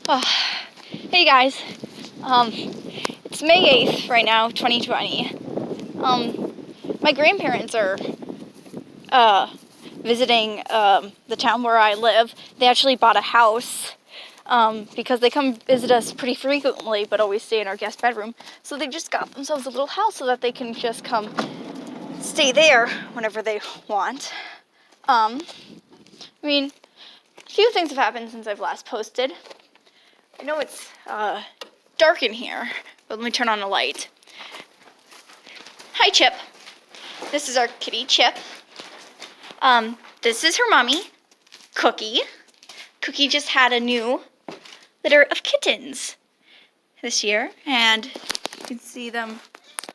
Oh, hey guys, it's May 8th right now, 2020. My grandparents are visiting the town where I live. They actually bought a house because they come visit us pretty frequently, but always stay in our guest bedroom. So they just got themselves a little house so that they can just come stay there whenever they want. I mean, a few things have happened since I've last posted. I know it's dark in here, but let me turn on the light. Hi, Chip. This is our kitty, Chip. This is her mommy, Cookie. Cookie just had a new litter of kittens this year, and you can see them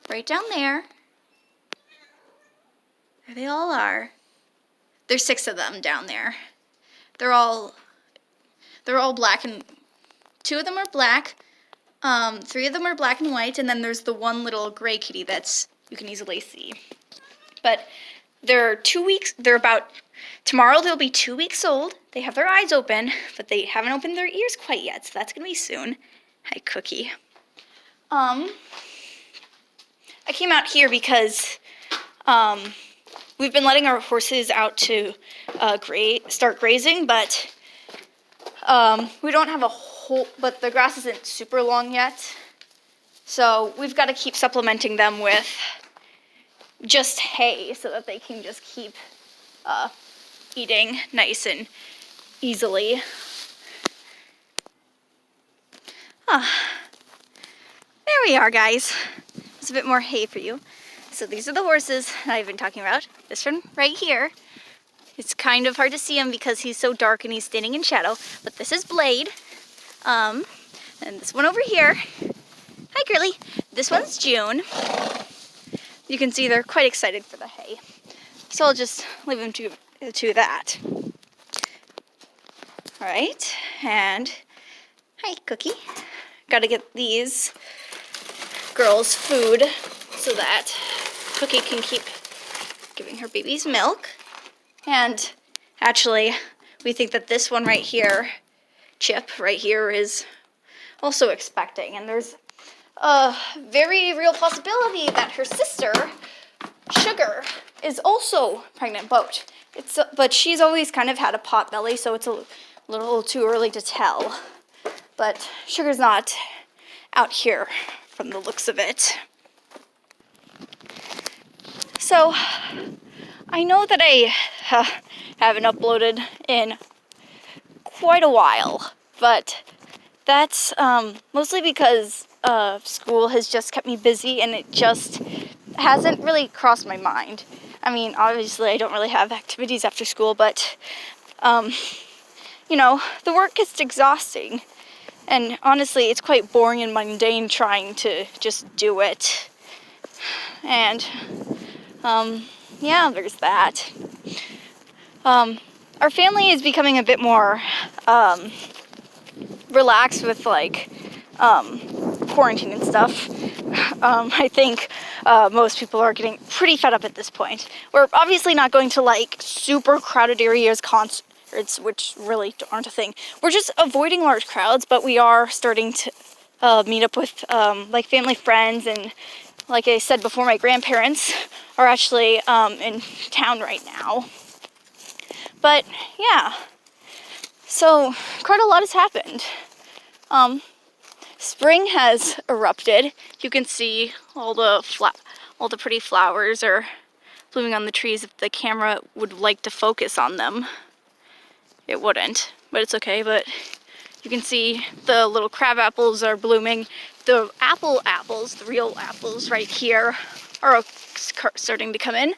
right down there. There they all are. There's 6 of them down there. They're all black, and 2 of them are black. 3 of them are black and white, and then there's the one little gray kitty that's you can easily see. But they're 2 weeks. Tomorrow they'll be 2 weeks old. They have their eyes open, but they haven't opened their ears quite yet, so that's gonna be soon. Hi, Cookie. I came out here because we've been letting our horses out to start grazing, but we don't have but the grass isn't super long yet, so we've got to keep supplementing them with just hay so that they can just keep eating nice and easily. There we are, guys. There's a bit more hay for you. So these are the horses that I've been talking about. This one right here. It's kind of hard to see him because he's so dark and he's standing in shadow, but this is Blade. And this one over here. Hi, Girly. This one's June. You can see they're quite excited for the hay. So I'll just leave them to that. All right, and hi, Cookie. Gotta get these girls food so that Cookie can keep giving her babies milk. And actually, we think that this one right here, Chip right here, is also expecting, and there's a very real possibility that her sister, Sugar, is also pregnant, but she's always kind of had a pot belly, so it's a little too early to tell. But Sugar's not out here from the looks of it. So I know that I haven't uploaded in quite a while, but that's mostly because school has just kept me busy, and it just hasn't really crossed my mind. I mean, obviously I don't really have activities after school, but you know, the work is exhausting, and honestly it's quite boring and mundane trying to just do it. And yeah, there's that. Our family is becoming a bit more relaxed with like quarantine and stuff. I think most people are getting pretty fed up at this point. We're obviously not going to like super crowded areas, concerts, which really aren't a thing. We're just avoiding large crowds, but we are starting to meet up with like family friends, and like I said before, my grandparents are actually in town right now. But yeah, so quite a lot has happened. Spring has erupted. You can see all the pretty flowers are blooming on the trees. If the camera would like to focus on them, it wouldn't, but it's okay. But you can see the little crab apples are blooming. The apples, the real apples right here, are starting to come in.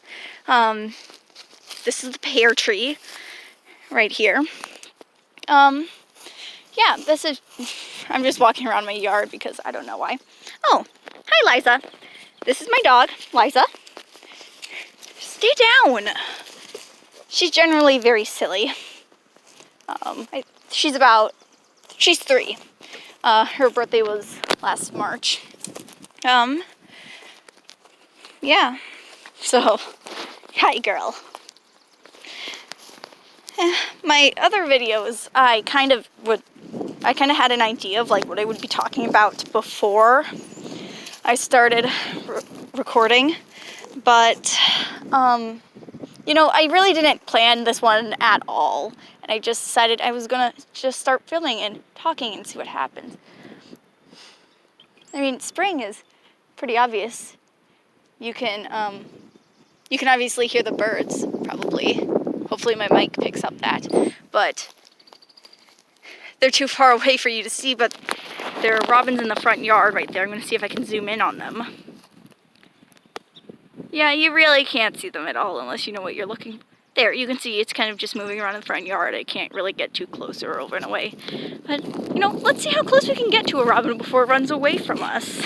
This is the pear tree right here. Yeah, I'm just walking around my yard because I don't know why. Oh, hi, Liza. This is my dog, Liza. Stay down. She's generally very silly. She's 3. Her birthday was last March. Yeah, so, hi, girl. My other videos, I kind of would I kind of had an idea of like what I would be talking about before I started recording, but you know, I really didn't plan this one at all, and I just decided I was gonna just start filming and talking and see what happens. I mean, spring is pretty obvious. You can obviously hear the birds, probably. Hopefully my mic picks up that, but they're too far away for you to see, but there are robins in the front yard right there. I'm gonna see if I can zoom in on them. Yeah, you really can't see them at all unless you know what you're looking for. There, you can see it's kind of just moving around in the front yard. I can't really get too close or over and away. But, you know, let's see how close we can get to a robin before it runs away from us.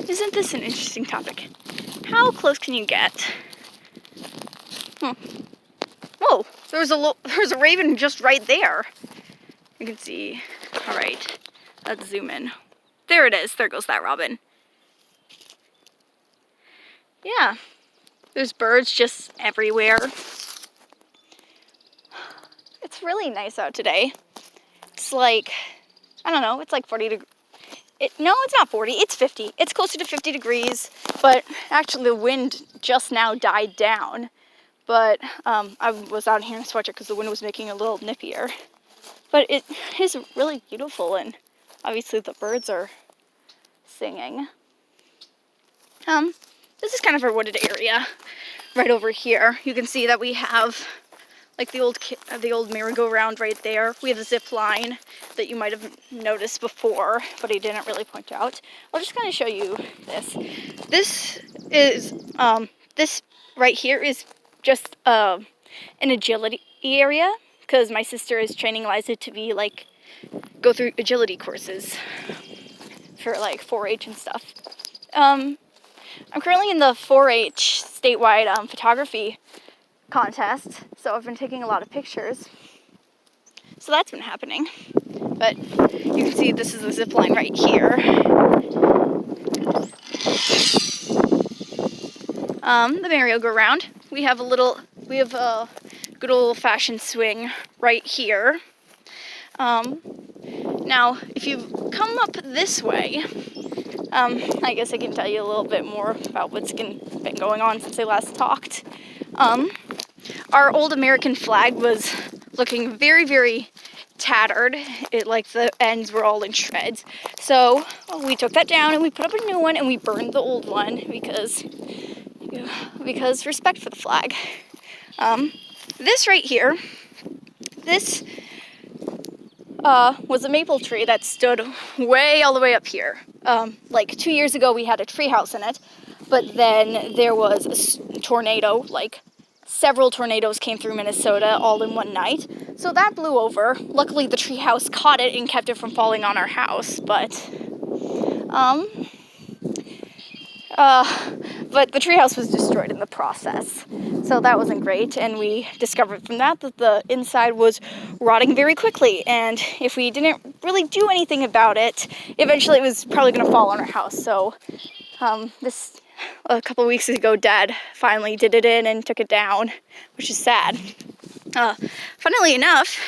Isn't this an interesting topic? How close can you get? Whoa, there's a raven just right there. You can see. All right, let's zoom in. There it is. There goes that robin. Yeah, there's birds just everywhere. It's really nice out today. It's like, I don't know, it's like 40 degrees. No, it's not 40, it's 50. It's closer to 50 degrees, but actually the wind just now died down. But I was out here in a sweatshirt because the wind was making it a little nippier. But it is really beautiful, and obviously the birds are singing. This is kind of a wooded area right over here. You can see that we have like the old merry-go-round right there. We have a zip line that you might have noticed before, but I didn't really point out. I'll just kind of show you this. This is this right here is just an agility area because my sister is training Liza to be like go through agility courses for like 4-H and stuff. I'm currently in the 4-H statewide photography contest, so I've been taking a lot of pictures. So that's been happening. But you can see this is the zip line right here. The merry-go-round. We have a good old-fashioned swing right here. Now, if you come up this way, I guess I can tell you a little bit more about what's been going on since I last talked. Our old American flag was looking very, very tattered. Like the ends were all in shreds. So we took that down and we put up a new one and we burned the old one because respect for the flag. This right here, this was a maple tree that stood way all the way up here. Like 2 years ago we had a tree house in it, but then there was a tornado, like several tornadoes came through Minnesota all in one night. So that blew over. Luckily the tree house caught it and kept it from falling on our house, but the treehouse was destroyed in the process, so that wasn't great. And we discovered from that the inside was rotting very quickly, and if we didn't really do anything about it, eventually it was probably going to fall on our house. So a couple weeks ago, Dad finally did it in and took it down, which is sad. Funnily enough,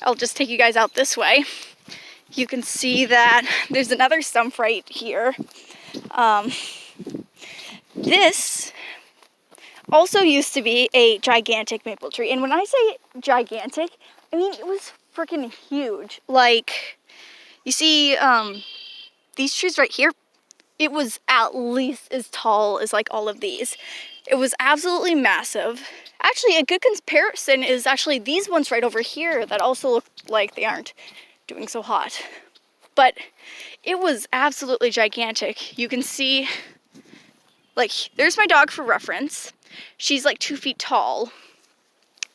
I'll just take you guys out this way. You can see that there's another stump right here. This also used to be a gigantic maple tree. And when I say gigantic, I mean it was freaking huge. Like, you see these trees right here, it was at least as tall as like all of these. It was absolutely massive. Actually, a good comparison is actually these ones right over here that also look like they aren't doing so hot. But it was absolutely gigantic. You can see, like, there's my dog for reference. She's like 2 feet tall.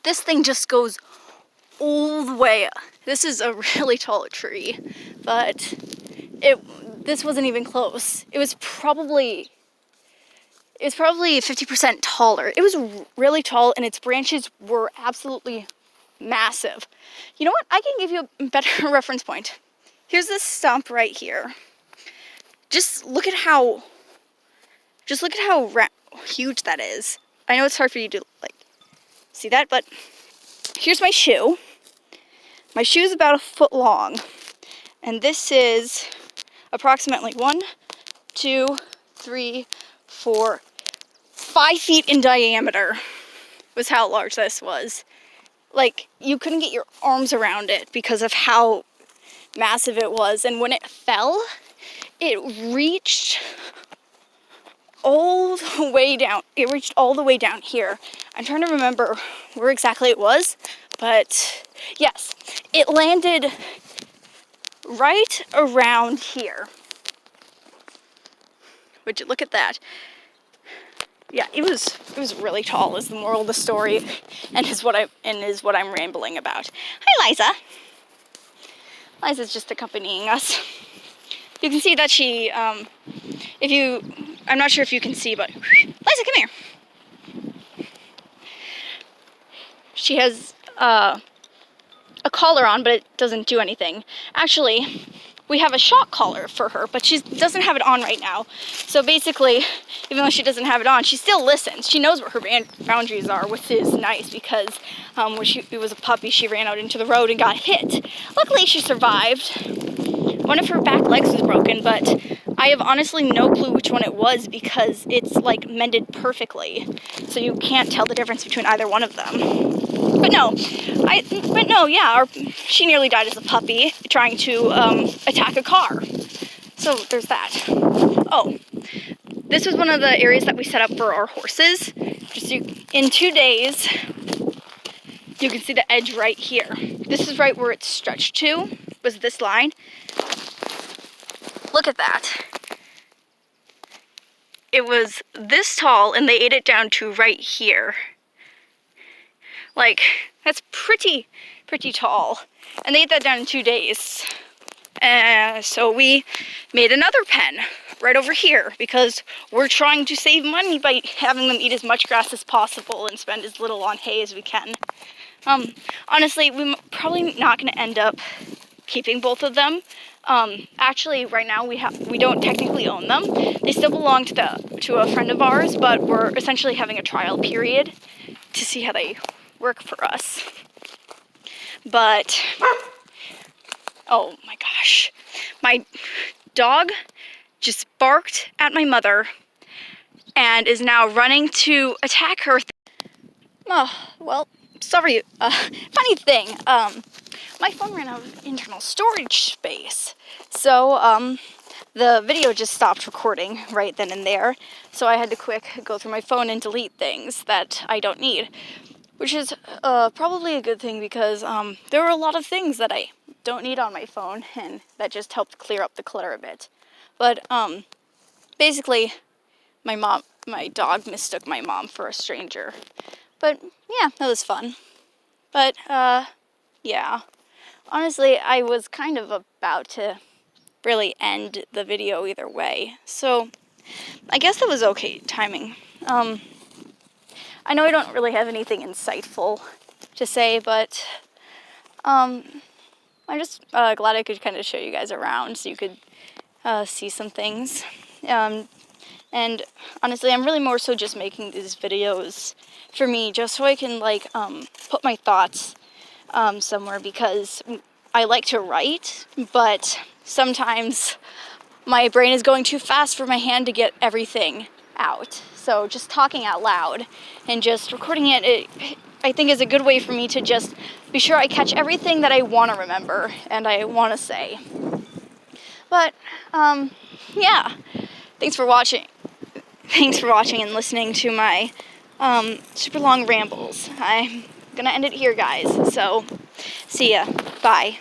This thing just goes all the way up. This is a really tall tree, but this wasn't even close. It was probably 50% taller. It was really tall, and its branches were absolutely massive. You know what? I can give you a better reference point. Here's this stump right here. Just look at how huge that is. I know it's hard for you to like see that, but here's my shoe. My shoe is about a foot long, and this is approximately 1, 2, 3, 4, 5 feet in diameter was how large this was. Like, you couldn't get your arms around it because of how massive it was. And when it fell, it reached all the way down. It reached all the way down here. I'm trying to remember where exactly it was, but yes, it landed right around here. Would you look at that? Yeah, it was really tall is the moral of the story, and is what I'm rambling about. Hi, Liza. Liza's just accompanying us. You can see that she, I'm not sure if you can see, but Liza, come here. She has a collar on, but it doesn't do anything. Actually, we have a shock collar for her, but she doesn't have it on right now. So basically, even though she doesn't have it on, she still listens. She knows what her boundaries are, which is nice because when she was a puppy, she ran out into the road and got hit. Luckily, she survived. One of her back legs was broken, but I have honestly no clue which one it was because it's like mended perfectly. So you can't tell the difference between either one of them. She nearly died as a puppy trying to attack a car. So there's that. Oh, this was one of the areas that we set up for our horses. In 2 days, you can see the edge right here. This is right where it's stretched to, was this line. Look at that. It was this tall and they ate it down to right here. Like, that's pretty tall. And they ate that down in 2 days. So we made another pen right over here because we're trying to save money by having them eat as much grass as possible and spend as little on hay as we can. Honestly, we're probably not going to end up keeping both of them. Actually, right now we don't technically own them. They still belong to a friend of ours, but we're essentially having a trial period to see how they work for us. But oh my gosh, my dog just barked at my mother and is now running to attack her. Oh, well, sorry. Funny thing, my phone ran out of internal storage space, so the video just stopped recording right then and there, so I had to quick go through my phone and delete things that I don't need, which is probably a good thing because there were a lot of things that I don't need on my phone, and that just helped clear up the clutter a bit. But basically, my dog mistook my mom for a stranger. But yeah, that was fun. But yeah, honestly, I was kind of about to really end the video either way, so I guess that was okay timing. I know I don't really have anything insightful to say, but I'm just glad I could kind of show you guys around so you could see some things. And honestly, I'm really more so just making these videos for me, just so I can like put my thoughts somewhere, because I like to write, but sometimes my brain is going too fast for my hand to get everything out. So just talking out loud and just recording it, I think is a good way for me to just be sure I catch everything that I want to remember and I want to say. But yeah, thanks for watching and listening to my super long rambles. I'm gonna end it here, guys, so see ya. Bye.